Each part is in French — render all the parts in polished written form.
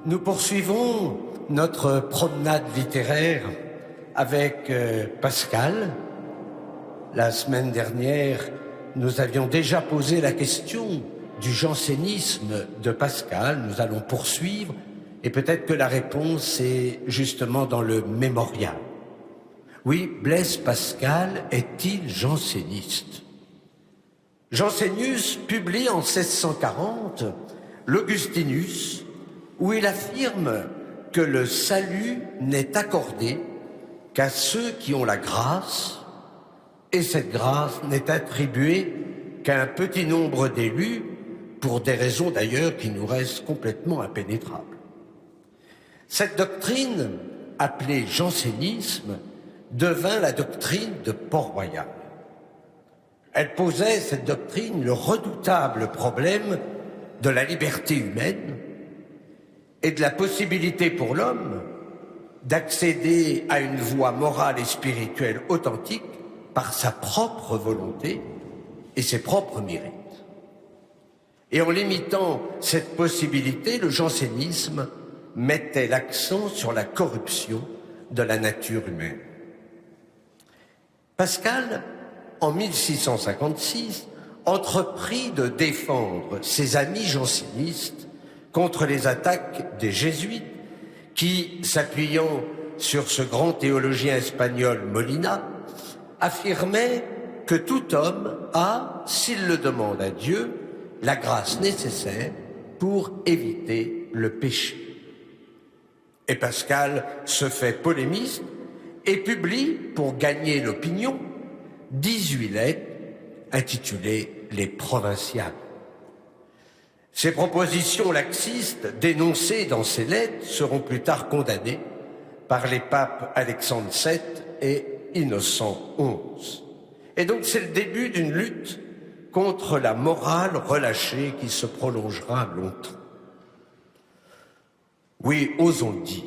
Nous poursuivons notre promenade littéraire avec Pascal. La semaine dernière, nous avions déjà posé la question du jansénisme de Pascal. Nous allons poursuivre et peut-être que la réponse est justement dans le mémorial. Oui, Blaise Pascal est-il janséniste? Jansénius publie en 1640 l'Augustinus, où il affirme que le salut n'est accordé qu'à ceux qui ont la grâce, et cette grâce n'est attribuée qu'à un petit nombre d'élus, pour des raisons d'ailleurs qui nous restent complètement impénétrables. Cette doctrine, appelée jansénisme, devint la doctrine de Port-Royal. Elle posait, cette doctrine, le redoutable problème de la liberté humaine et de la possibilité pour l'homme d'accéder à une voie morale et spirituelle authentique par sa propre volonté et ses propres mérites. Et en limitant cette possibilité, le jansénisme mettait l'accent sur la corruption de la nature humaine. Pascal, en 1656, entreprit de défendre ses amis jansénistes contre les attaques des jésuites qui, s'appuyant sur ce grand théologien espagnol Molina, affirmait que tout homme a, s'il le demande à Dieu, la grâce nécessaire pour éviter le péché. Et Pascal se fait polémiste et publie, pour gagner l'opinion, 18 lettres intitulées « Les Provinciales ». Ces propositions laxistes, dénoncées dans ces lettres, seront plus tard condamnées par les papes Alexandre VII et Innocent XI. Et donc c'est le début d'une lutte contre la morale relâchée qui se prolongera longtemps. Oui, osons le dire,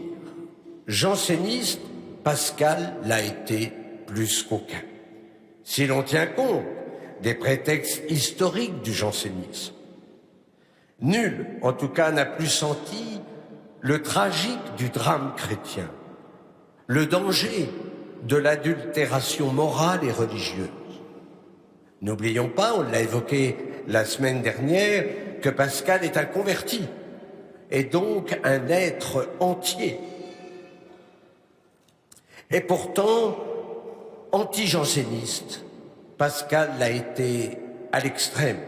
janséniste, Pascal l'a été plus qu'aucun. Si l'on tient compte des prétextes historiques du jansénisme, nul, en tout cas, n'a plus senti le tragique du drame chrétien, le danger de l'adultération morale et religieuse. N'oublions pas, on l'a évoqué la semaine dernière, que Pascal est un converti et donc un être entier. Et pourtant, anti-janséniste, Pascal l'a été à l'extrême.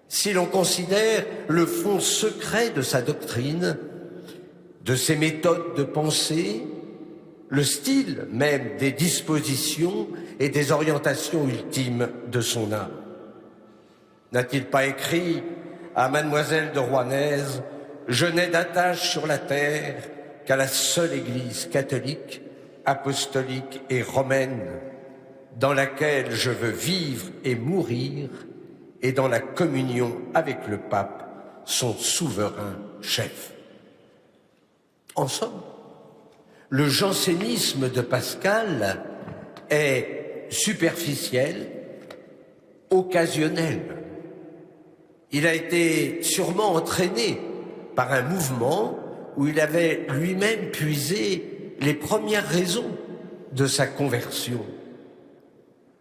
Si l'on considère le fond secret de sa doctrine, de ses méthodes de pensée, le style même des dispositions et des orientations ultimes de son âme. N'a-t-il pas écrit à Mademoiselle de Rouennaise « Je n'ai d'attache sur la terre qu'à la seule Église catholique, apostolique et romaine, dans laquelle je veux vivre et mourir, et dans la communion avec le pape, son souverain chef. » En somme, le jansénisme de Pascal est superficiel, occasionnel. Il a été sûrement entraîné par un mouvement où il avait lui-même puisé les premières raisons de sa conversion.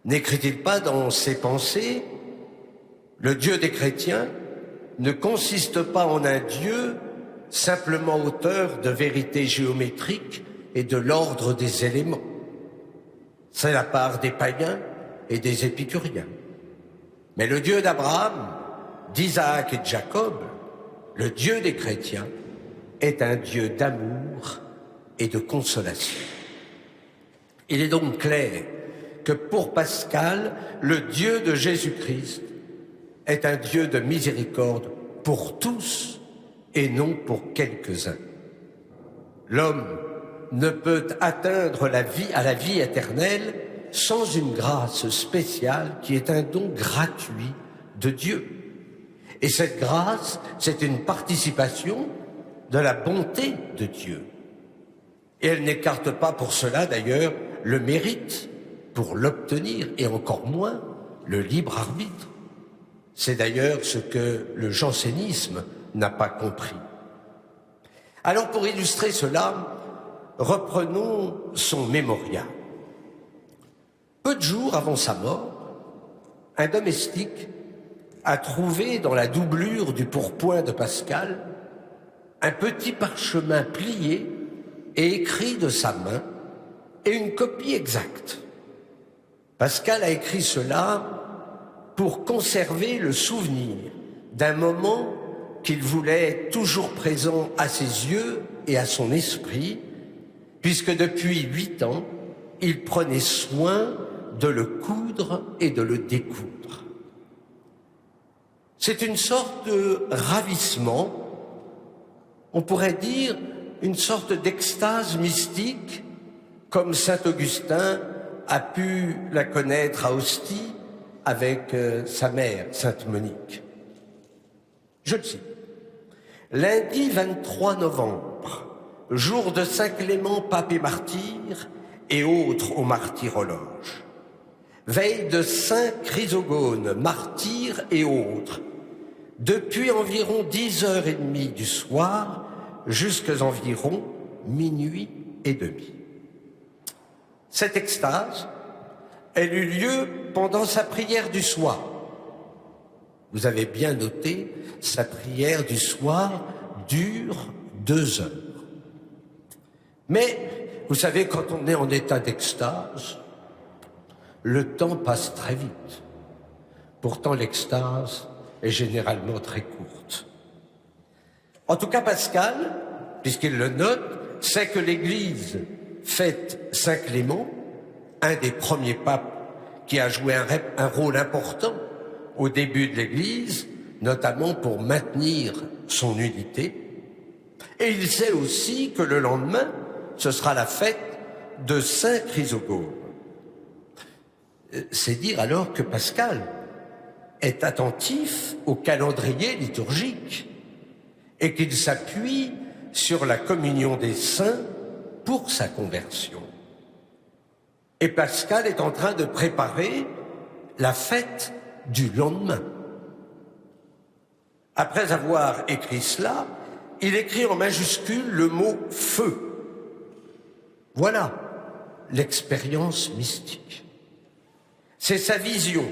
N'écrit-il pas dans ses pensées « Le Dieu des chrétiens ne consiste pas en un Dieu simplement auteur de vérités géométriques et de l'ordre des éléments. C'est la part des païens et des épicuriens. Mais le Dieu d'Abraham, d'Isaac et de Jacob, le Dieu des chrétiens, est un Dieu d'amour et de consolation. » Il est donc clair que pour Pascal, le Dieu de Jésus-Christ est un Dieu de miséricorde pour tous et non pour quelques-uns. L'homme ne peut atteindre à la vie éternelle sans une grâce spéciale qui est un don gratuit de Dieu. Et cette grâce, c'est une participation de la bonté de Dieu. Et elle n'écarte pas pour cela, d'ailleurs, le mérite pour l'obtenir, et encore moins le libre arbitre. C'est d'ailleurs ce que le jansénisme n'a pas compris. Alors pour illustrer cela, reprenons son mémorial. Peu de jours avant sa mort, un domestique a trouvé dans la doublure du pourpoint de Pascal un petit parchemin plié et écrit de sa main et une copie exacte. Pascal a écrit cela pour conserver le souvenir d'un moment qu'il voulait toujours présent à ses yeux et à son esprit, puisque depuis 8 ans, il prenait soin de le coudre et de le découdre. C'est une sorte de ravissement, on pourrait dire une sorte d'extase mystique, comme saint Augustin a pu la connaître à Ostie avec sa mère, sainte Monique. Je le cite. Lundi 23 novembre, jour de Saint Clément, pape et martyr, et autres au martyrologe. Veille de Saint Chrysogone, martyr et autres, depuis environ 10h30 du soir jusqu'à environ minuit et demi. Cette extase, elle eut lieu pendant sa prière du soir. Vous avez bien noté, sa prière du soir dure 2 heures. Mais, vous savez, quand on est en état d'extase, le temps passe très vite. Pourtant, l'extase est généralement très courte. En tout cas, Pascal, puisqu'il le note, sait que l'Église fête Saint Clément, un des premiers papes qui a joué un rôle important au début de l'Église, notamment pour maintenir son unité. Et il sait aussi que le lendemain, ce sera la fête de Saint Chrysogone. C'est dire alors que Pascal est attentif au calendrier liturgique et qu'il s'appuie sur la communion des saints pour sa conversion. Et Pascal est en train de préparer la fête du lendemain. Après avoir écrit cela, il écrit en majuscule le mot « feu ». Voilà l'expérience mystique. C'est sa vision,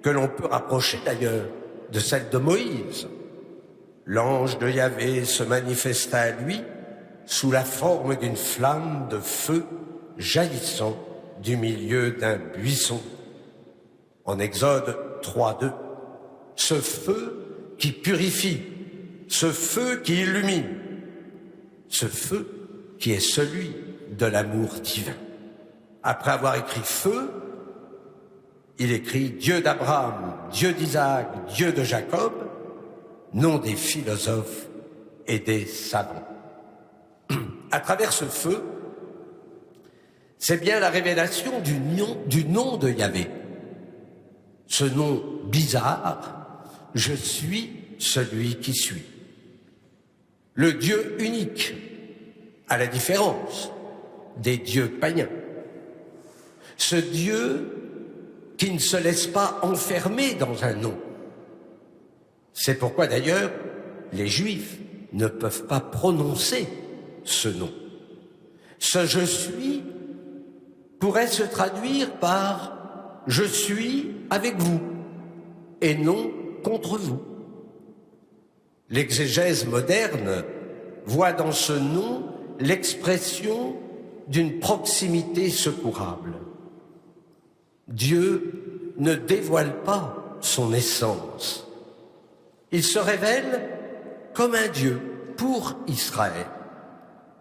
que l'on peut rapprocher d'ailleurs de celle de Moïse. L'ange de Yahvé se manifesta à lui sous la forme d'une flamme de feu jaillissant du milieu d'un buisson. En Exode 3:2, ce feu qui purifie, ce feu qui illumine, ce feu qui est celui de l'amour divin. Après avoir écrit feu, il écrit Dieu d'Abraham, Dieu d'Isaac, Dieu de Jacob, nom des philosophes et des savants. À travers ce feu, c'est bien la révélation du nom de Yahvé. Ce nom bizarre, je suis celui qui suis. Le Dieu unique, à la différence des dieux païens. Ce Dieu qui ne se laisse pas enfermer dans un nom. C'est pourquoi d'ailleurs les Juifs ne peuvent pas prononcer ce nom. Ce « je suis » pourrait se traduire par « je suis avec vous » et non contre vous. L'exégèse moderne voit dans ce nom l'expression d'une proximité secourable. Dieu ne dévoile pas son essence. Il se révèle comme un Dieu pour Israël,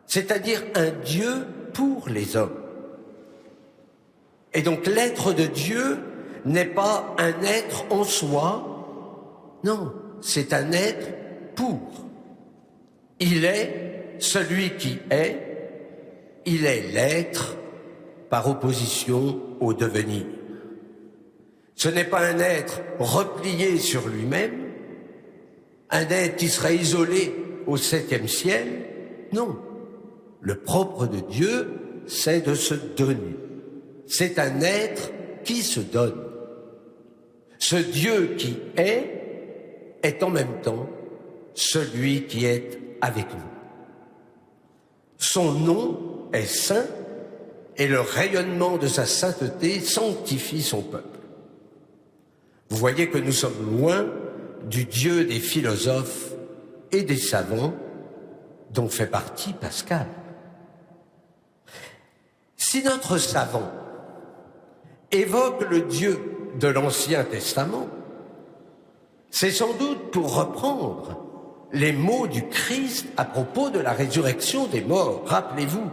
c'est-à-dire un Dieu pour les hommes. Et donc l'être de Dieu n'est pas un être en soi, non, c'est un être pour. Il est celui qui est, il est l'être par opposition au devenir. Ce n'est pas un être replié sur lui-même, un être qui serait isolé au 7e ciel, non. Le propre de Dieu, c'est de se donner. C'est un être qui se donne. Ce Dieu qui est en même temps celui qui est avec nous. Son nom est saint et le rayonnement de sa sainteté sanctifie son peuple. Vous voyez que nous sommes loin du Dieu des philosophes et des savants dont fait partie Pascal. Si notre savant évoque le Dieu de l'Ancien Testament, c'est sans doute pour reprendre les mots du Christ à propos de la résurrection des morts. Rappelez-vous,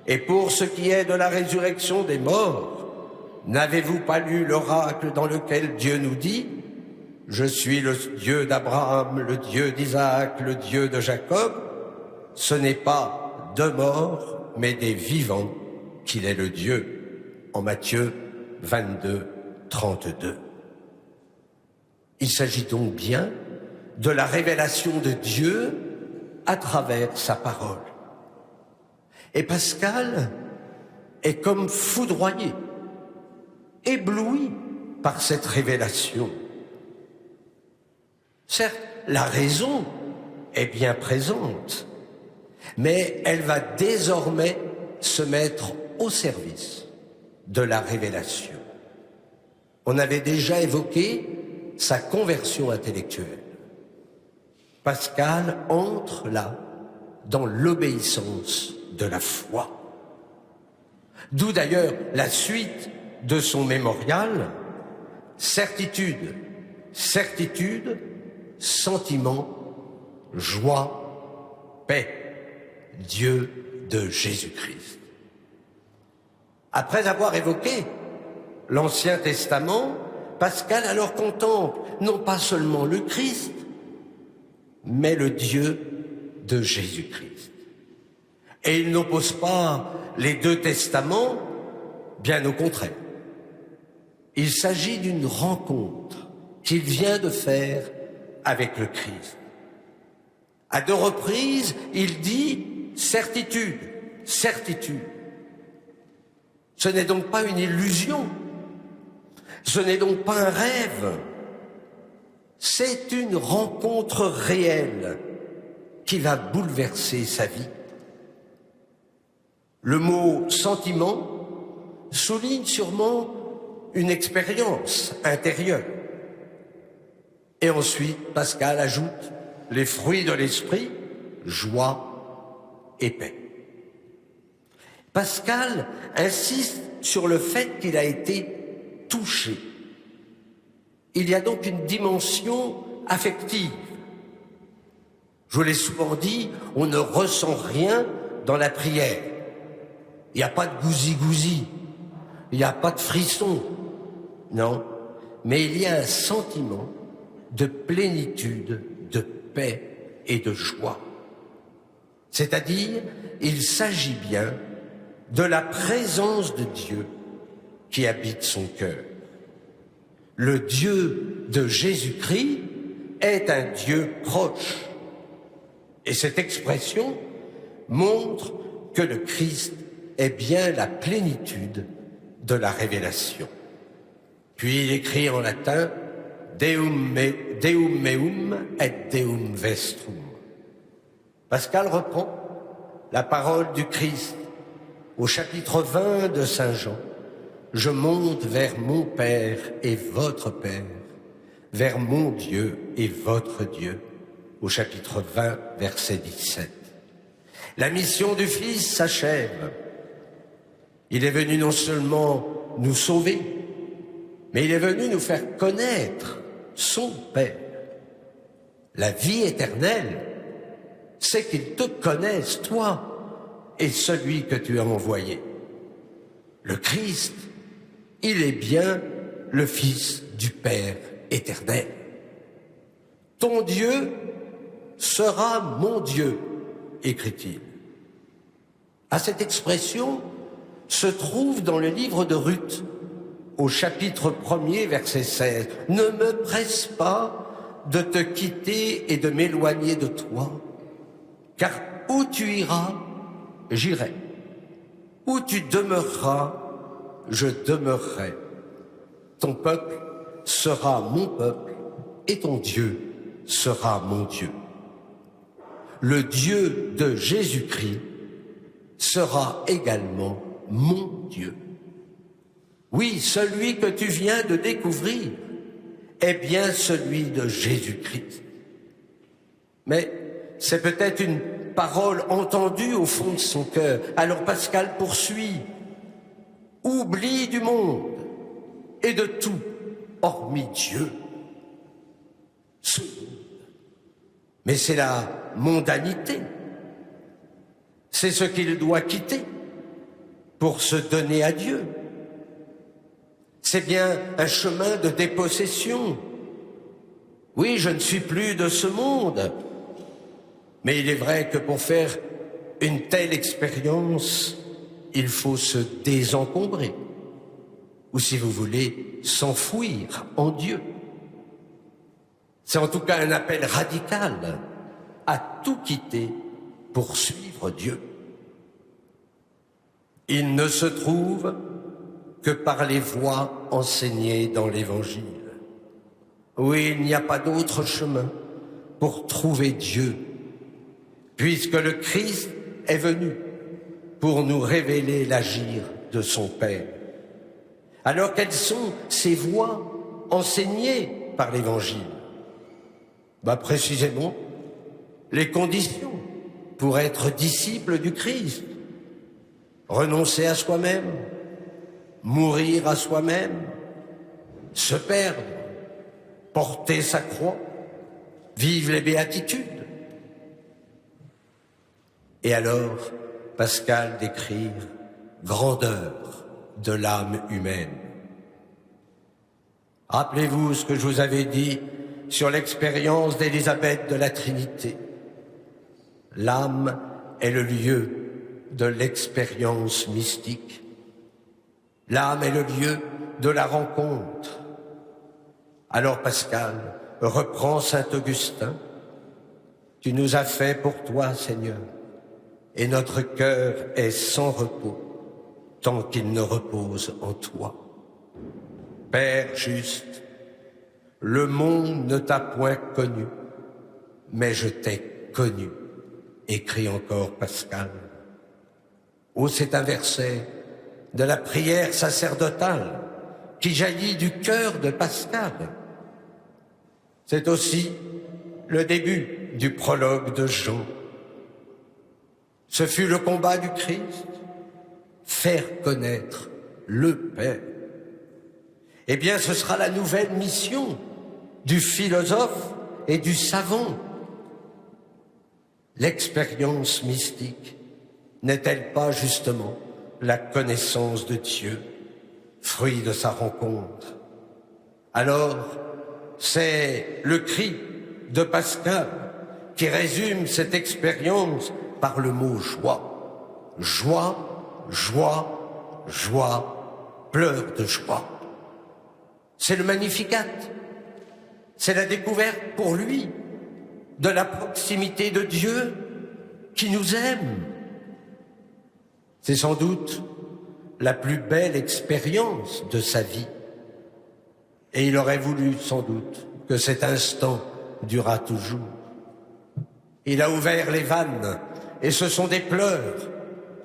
et pour ce qui est de la résurrection des morts, n'avez-vous pas lu l'oracle dans lequel Dieu nous dit « Je suis le Dieu d'Abraham, le Dieu d'Isaac, le Dieu de Jacob » Ce n'est pas de morts, mais des vivants qu'il est le Dieu, en Matthieu 22, 32. Il s'agit donc bien de la révélation de Dieu à travers sa parole. Et Pascal est comme foudroyé, ébloui par cette révélation. Certes, la raison est bien présente, mais elle va désormais se mettre au service de la révélation. On avait déjà évoqué sa conversion intellectuelle. Pascal entre là dans l'obéissance de la foi. D'où d'ailleurs la suite de son mémorial, certitude, certitude, sentiment, joie, paix, Dieu de Jésus-Christ. Après avoir évoqué l'Ancien Testament, Pascal alors contemple non pas seulement le Christ, mais le Dieu de Jésus-Christ. Et il n'oppose pas les deux testaments, bien au contraire. Il s'agit d'une rencontre qu'il vient de faire avec le Christ. À deux reprises, il dit certitude, certitude. Ce n'est donc pas une illusion, ce n'est donc pas un rêve, c'est une rencontre réelle qui va bouleverser sa vie. Le mot sentiment souligne sûrement une expérience intérieure. Et ensuite, Pascal ajoute les fruits de l'esprit, joie et paix. Pascal insiste sur le fait qu'il a été touché. Il y a donc une dimension affective. Je vous l'ai souvent dit, on ne ressent rien dans la prière. Il n'y a pas de gousi-gousi, il n'y a pas de frisson, non, mais il y a un sentiment de plénitude, de paix et de joie. C'est-à-dire, il s'agit bien de la présence de Dieu qui habite son cœur. Le Dieu de Jésus-Christ est un Dieu proche. Et cette expression montre que le Christ est bien la plénitude de la révélation. Puis il écrit en latin Deum meum et Deum vestrum. Pascal reprend la parole du Christ au chapitre 20 de Saint Jean. Je monte vers mon Père et votre Père, vers mon Dieu et votre Dieu, au chapitre 20, verset 17. La mission du Fils s'achève. Il est venu non seulement nous sauver, mais il est venu nous faire connaître son Père. La vie éternelle, c'est qu'il te connaisse, toi, et celui que tu as envoyé. Le Christ, il est bien le Fils du Père éternel. Ton Dieu sera mon Dieu, écrit-il. À cette expression se trouve dans le livre de Ruth, au chapitre 1er, verset 16. « Ne me presse pas de te quitter et de m'éloigner de toi, car où tu iras, j'irai. Où tu demeureras, je demeurerai. Ton peuple sera mon peuple et ton Dieu sera mon Dieu. » Le Dieu de Jésus-Christ sera également mon Dieu. Oui, celui que tu viens de découvrir est bien celui de Jésus-Christ. Mais c'est peut-être une parole entendue au fond de son cœur. Alors Pascal poursuit. Oublie du monde et de tout, hormis Dieu. Ce monde. Mais c'est la mondanité. C'est ce qu'il doit quitter pour se donner à Dieu. C'est bien un chemin de dépossession. Oui, je ne suis plus de ce monde. Mais il est vrai que pour faire une telle expérience, il faut se désencombrer. Ou si vous voulez, s'enfouir en Dieu. C'est en tout cas un appel radical à tout quitter pour suivre Dieu. Il ne se trouve que par les voies enseignées dans l'Évangile. Oui, il n'y a pas d'autre chemin pour trouver Dieu, puisque le Christ est venu pour nous révéler l'agir de son Père. Alors quelles sont ces voies enseignées par l'Évangile? Précisément, les conditions pour être disciple du Christ. Renoncer à soi-même, mourir à soi-même, se perdre, porter sa croix, vivre les béatitudes. Et alors, Pascal décrit grandeur de l'âme humaine. Rappelez-vous ce que je vous avais dit sur l'expérience d'Élisabeth de la Trinité. L'âme est le lieu de l'expérience mystique. L'âme est le lieu de la rencontre. Alors Pascal reprend saint Augustin. Tu nous as fait pour toi, Seigneur, et notre cœur est sans repos tant qu'il ne repose en toi. Père juste, le monde ne t'a point connu, mais je t'ai connu, écrit encore Pascal. Oh, c'est un verset de la prière sacerdotale qui jaillit du cœur de Pascal. C'est aussi le début du prologue de Jean. Ce fut le combat du Christ, faire connaître le Père. Eh bien, ce sera la nouvelle mission du philosophe et du savant. L'expérience mystique n'est-elle pas justement la connaissance de Dieu, fruit de sa rencontre? Alors, c'est le cri de Pascal qui résume cette expérience par le mot joie. Joie, joie, joie, pleurs de joie. C'est le Magnificat. C'est la découverte pour lui de la proximité de Dieu qui nous aime. C'est sans doute la plus belle expérience de sa vie. Et il aurait voulu sans doute que cet instant durât toujours. Il a ouvert les vannes et ce sont des pleurs,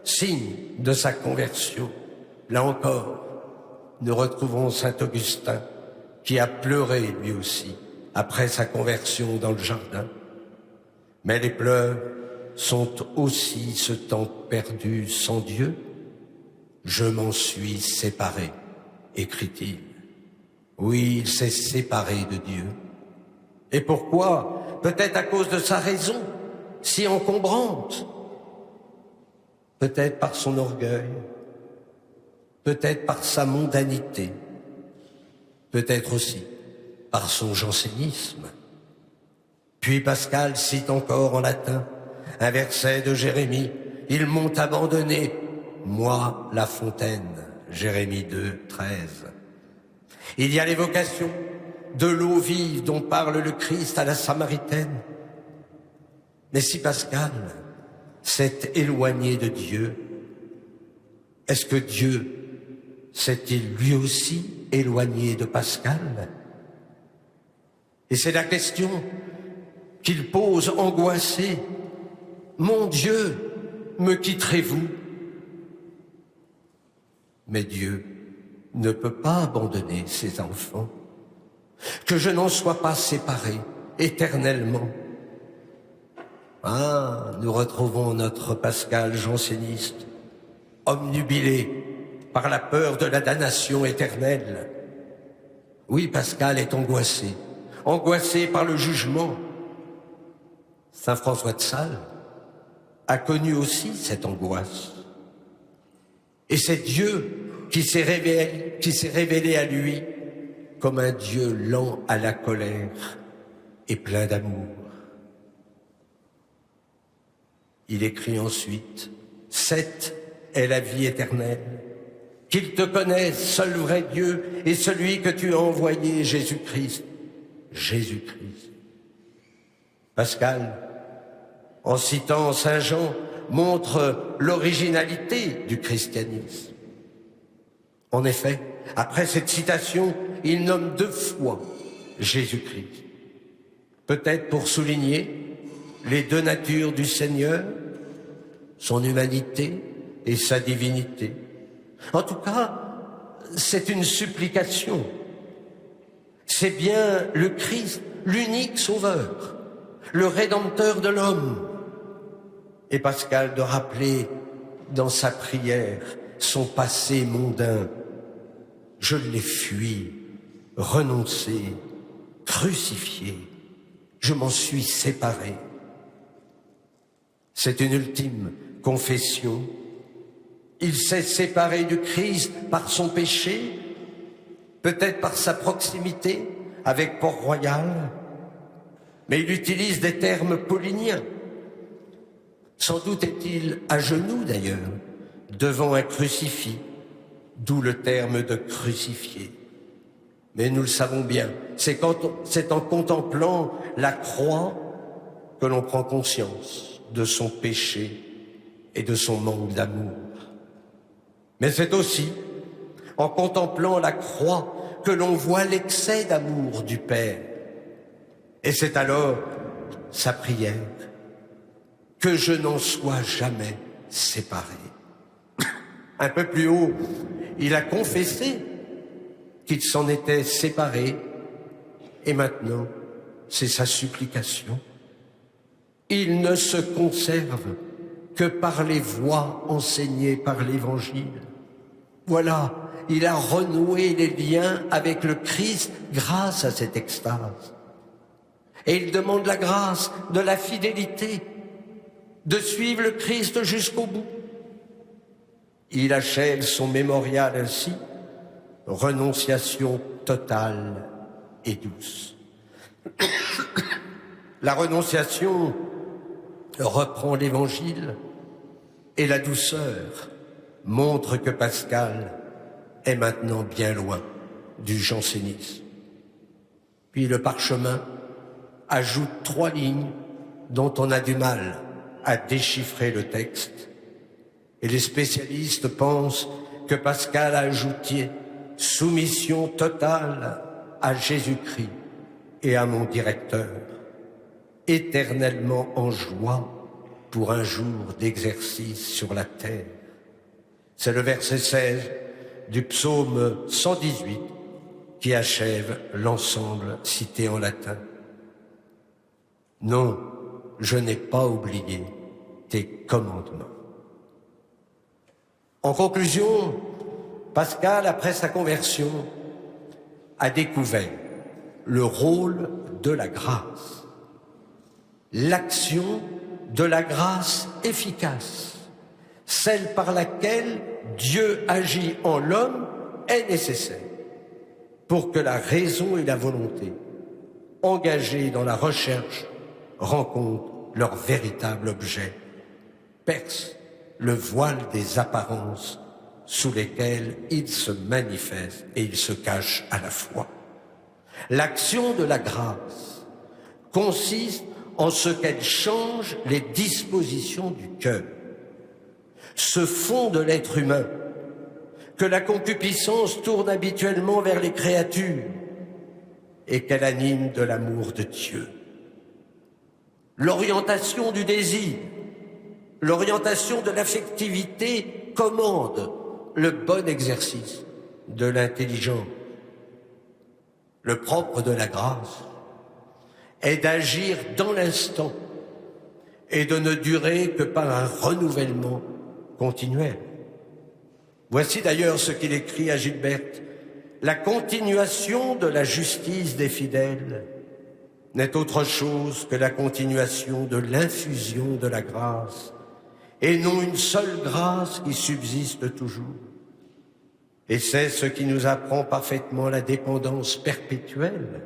signe de sa conversion. Là encore, nous retrouvons saint Augustin qui a pleuré lui aussi après sa conversion dans le jardin. Mais les pleurs sont aussi ce temps perdu sans Dieu. Je m'en suis séparé, écrit-il. Oui, il s'est séparé de Dieu. Et pourquoi? Peut-être à cause de sa raison, si encombrante. Peut-être par son orgueil. Peut-être par sa mondanité. Peut-être aussi par son jansénisme. Puis Pascal cite encore en latin un verset de Jérémie. Ils m'ont abandonné, moi, La Fontaine. Jérémie 2, 13. Il y a l'évocation de l'eau vive dont parle le Christ à la Samaritaine. Mais si Pascal s'est éloigné de Dieu, est-ce que Dieu s'est-il lui aussi éloigné de Pascal? Et c'est la question qu'il pose angoissé. Mon Dieu, me quitterez-vous? Mais Dieu ne peut pas abandonner ses enfants, que je n'en sois pas séparé éternellement. Ah, nous retrouvons notre Pascal janséniste, omnubilé par la peur de la damnation éternelle. Oui, Pascal est angoissé par le jugement. Saint François de Sales a connu aussi cette angoisse. Et c'est Dieu qui s'est révélé à lui comme un Dieu lent à la colère et plein d'amour. Il écrit ensuite, « Cette est la vie éternelle, qu'ils te connaissent, seul vrai Dieu, et celui que tu as envoyé, Jésus-Christ. » Jésus-Christ. Pascal, en citant Saint Jean, montre l'originalité du christianisme. En effet, après cette citation, il nomme 2 fois Jésus-Christ. Peut-être pour souligner les 2 natures du Seigneur, son humanité et sa divinité. En tout cas, c'est une supplication. C'est bien le Christ, l'unique sauveur, le rédempteur de l'homme. Et Pascal de rappeler dans sa prière son passé mondain. Je l'ai fui, renoncé, crucifié. Je m'en suis séparé. C'est une ultime confession. Il s'est séparé du Christ par son péché, peut-être par sa proximité avec Port-Royal, mais il utilise des termes pauliniens. Sans doute est-il à genoux d'ailleurs, devant un crucifix, d'où le terme de crucifié. Mais nous le savons bien, c'est en contemplant la croix que l'on prend conscience de son péché et de son manque d'amour. Mais c'est aussi en contemplant la croix que l'on voit l'excès d'amour du Père. Et c'est alors sa prière, que je n'en sois jamais séparé. Un peu plus haut, il a confessé qu'il s'en était séparé, et maintenant, c'est sa supplication. Il ne se conserve que par les voies enseignées par l'Évangile. Voilà, il a renoué les liens avec le Christ grâce à cette extase. Et il demande la grâce de la fidélité, de suivre le Christ jusqu'au bout. Il achève son mémorial ainsi, renonciation totale et douce. La renonciation reprend l'Évangile et la douceur montre que Pascal est maintenant bien loin du jansénisme. Puis le parchemin ajoute 3 lignes dont on a du mal à déchiffrer le texte. Et les spécialistes pensent que Pascal a ajouté « soumission totale à Jésus-Christ et à mon directeur, éternellement en joie pour un jour d'exercice sur la terre ». C'est le verset 16 du psaume 118 qui achève l'ensemble cité en latin. Non, je n'ai pas oublié tes commandements. En conclusion, Pascal, après sa conversion, a découvert le rôle de la grâce, l'action de la grâce efficace, celle par laquelle Dieu agit en l'homme est nécessaire pour que la raison et la volonté, engagées dans la recherche, rencontrent leur véritable objet, percent le voile des apparences sous lesquelles il se manifeste et il se cache à la fois. L'action de la grâce consiste en ce qu'elle change les dispositions du cœur, ce fond de l'être humain que la concupiscence tourne habituellement vers les créatures et qu'elle anime de l'amour de Dieu. L'orientation du désir, l'orientation de l'affectivité commande le bon exercice de l'intelligence. Le propre de la grâce est d'agir dans l'instant et de ne durer que par un renouvellement continuel. Voici d'ailleurs ce qu'il écrit à Gilberte. La continuation de la justice des fidèles n'est autre chose que la continuation de l'infusion de la grâce, et non une seule grâce qui subsiste toujours. Et c'est ce qui nous apprend parfaitement la dépendance perpétuelle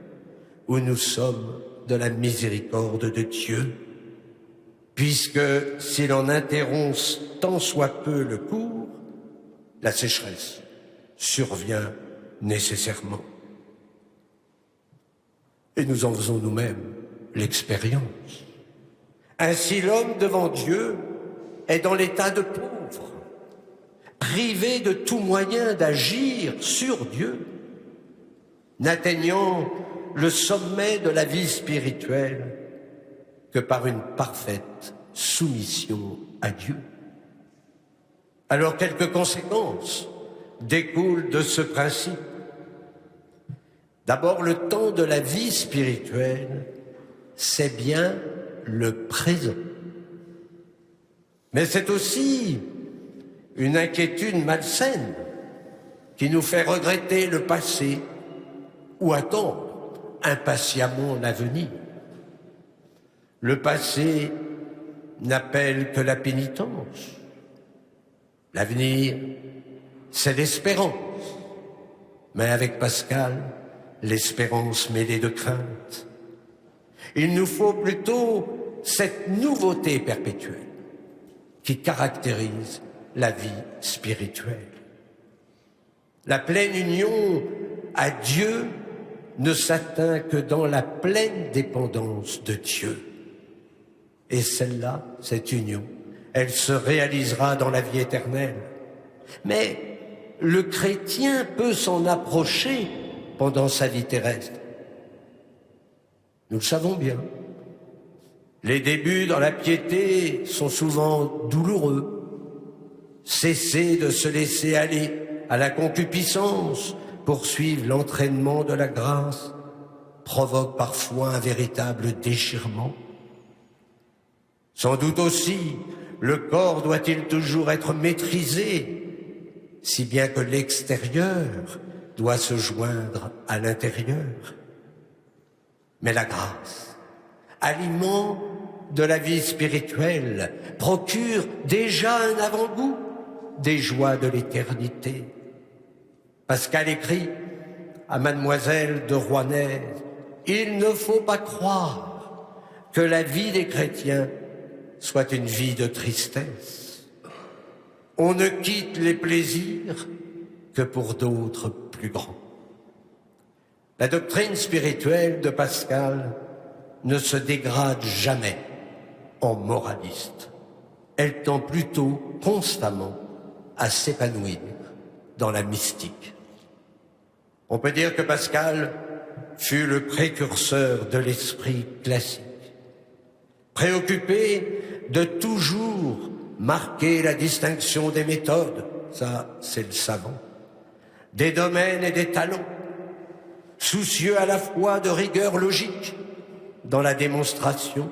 où nous sommes de la miséricorde de Dieu, puisque s'il en interrompt tant soit peu le cours, la sécheresse survient nécessairement. Et nous en faisons nous-mêmes l'expérience. Ainsi, l'homme devant Dieu est dans l'état de pauvre, privé de tout moyen d'agir sur Dieu, n'atteignant le sommet de la vie spirituelle que par une parfaite soumission à Dieu. Alors, quelques conséquences découlent de ce principe. D'abord, le temps de la vie spirituelle, c'est bien le présent. Mais c'est aussi une inquiétude malsaine qui nous fait regretter le passé ou attendre impatiemment l'avenir. Le passé n'appelle que la pénitence. L'avenir, c'est l'espérance. Mais avec Pascal, l'espérance mêlée de crainte. Il nous faut plutôt cette nouveauté perpétuelle qui caractérise la vie spirituelle. La pleine union à Dieu ne s'atteint que dans la pleine dépendance de Dieu. Et celle-là, cette union, elle se réalisera dans la vie éternelle. Mais le chrétien peut s'en approcher pendant sa vie terrestre. Nous le savons bien. Les débuts dans la piété sont souvent douloureux. Cesser de se laisser aller à la concupiscence, poursuivre l'entraînement de la grâce, provoque parfois un véritable déchirement. Sans doute aussi, le corps doit-il toujours être maîtrisé, si bien que l'extérieur doit se joindre à l'intérieur. Mais la grâce, aliment de la vie spirituelle, procure déjà un avant-goût des joies de l'éternité. Pascal écrit à Mademoiselle de Rouennaise, « Il ne faut pas croire que la vie des chrétiens soit une vie de tristesse. On ne quitte les plaisirs que pour d'autres plus grands. » La doctrine spirituelle de Pascal ne se dégrade jamais en moraliste. Elle tend plutôt constamment à s'épanouir dans la mystique. On peut dire que Pascal fut le précurseur de l'esprit classique, préoccupé de toujours marquer la distinction des méthodes, ça c'est le savant, des domaines et des talents, soucieux à la fois de rigueur logique dans la démonstration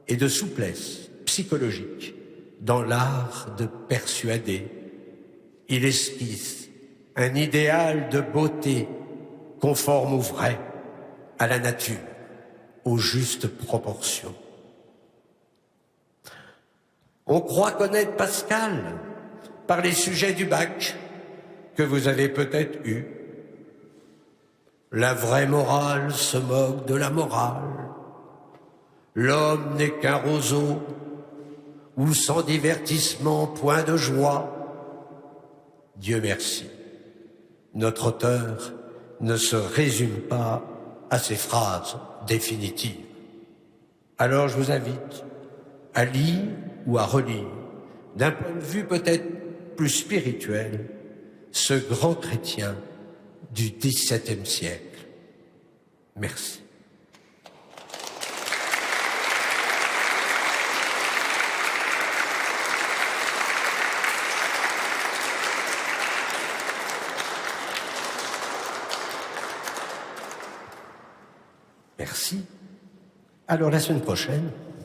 et de souplesse psychologique dans l'art de persuader. Il esquisse un idéal de beauté conforme au vrai, à la nature, aux justes proportions. On croit connaître Pascal par les sujets du bac que vous avez peut-être eus. La vraie morale se moque de la morale. L'homme n'est qu'un roseau où sans divertissement point de joie. Dieu merci, notre auteur ne se résume pas à ces phrases définitives. Alors je vous invite à lire ou à relire, d'un point de vue peut-être plus spirituel, ce grand chrétien du XVIIe siècle. Merci. Merci. Alors la semaine prochaine,